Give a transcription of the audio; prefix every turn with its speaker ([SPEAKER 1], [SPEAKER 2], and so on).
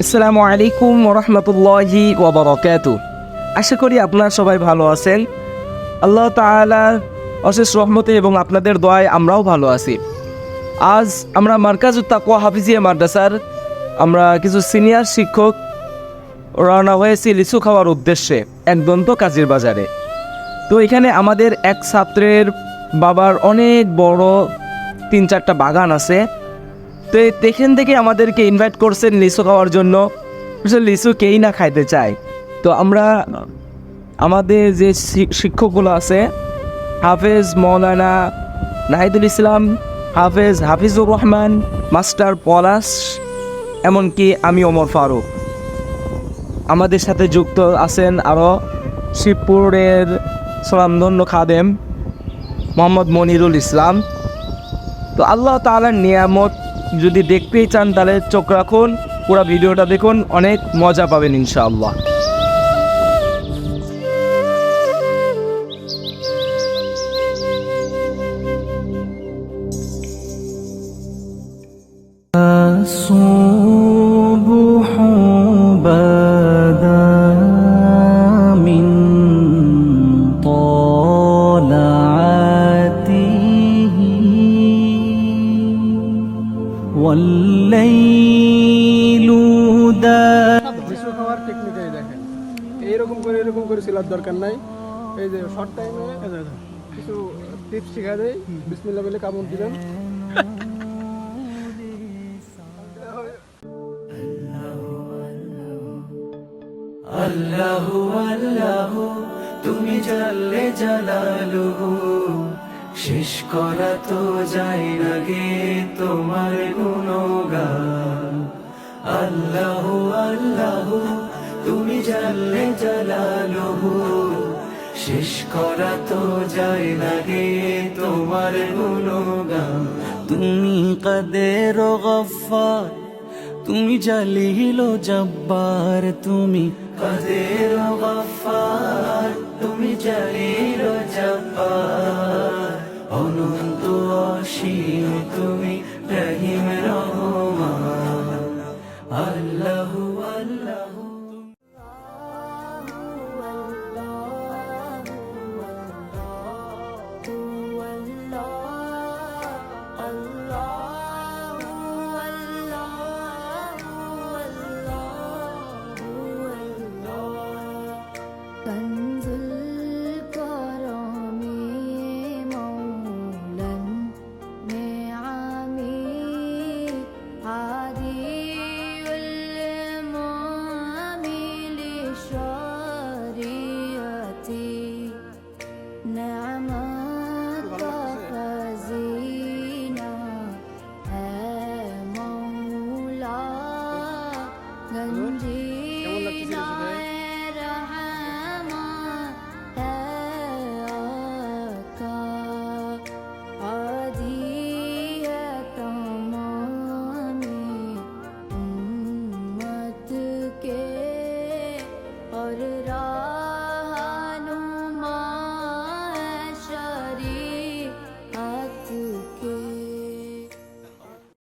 [SPEAKER 1] আসসালামু আলাইকুম ওরহমতুল্লাহি ওয়াবারাকাতুহু। আশা করি আপনারা সবাই ভালো আছেন। আল্লাহ তাআলার অশেষ রহমতে এবং আপনাদের দোয়ায় আমরাও ভালো আছি। আজ আমরা মার্কাজুত তাকওয়া হাফিজিয়া মাদ্রাসার আমরা কিছু সিনিয়র শিক্ষক রওনা হয়েছি লিচু খাওয়ার উদ্দেশ্যে একদন্ত কাজীর বাজারে। তো এখানে আমাদের এক ছাত্রের বাবার অনেক বড় 3-4টা বাগান আছে। তো এখান থেকে আমাদেরকে ইনভাইট করছেন লিচু খাওয়ার জন্য। লিচু কেই না খাইতে চায়। তো আমরা আমাদের যে শিক্ষকগুলো আছে, হাফেজ মৌলানা নাহিদুল ইসলাম, হাফিজুর রহমান, মাস্টার পলাশ, এমনকি আমি ওমর ফারুক, আমাদের সাথে যুক্ত আছেন আরও শিবপুরের স্বনামধন্য খাদেম মোহাম্মদ মনিরুল ইসলাম। তো আল্লাহ তাআলার নিয়ামত যদি দেখতেই চান তাহলে চোখ রাখুন, পুরো ভিডিওটা দেখুন, অনেক মজা পাবেন ইনশাআল্লাহ।
[SPEAKER 2] الصبح بدا من طلعته والليل
[SPEAKER 3] লিচু খাওয়ার টেকনিকই দেখেন, এরকম করে সিলার দরকার নাই। এই যে শর্ট টাইমে কিছু টিপস শিখা দেয়। বিসমিল্লাহ বলে কামড় দিবেন।
[SPEAKER 2] আল্লাহু আল্লাহু তুমি জাল্লে জালালুহু, শেষ করা তো যায় না গে তোমার গুণগান। আল্লাহু আল্লাহু তুমি জাল্লে জালালুহু, শেষ করা তো যায় না গে তোমার গুণগান। তুমি কাদের গফফার, তুমি জালিল জব্বার, তুমি কাদের গফফার, তুমি জালিল জব্বার, অনন্ত অসীম তুমি রহিম রহমান।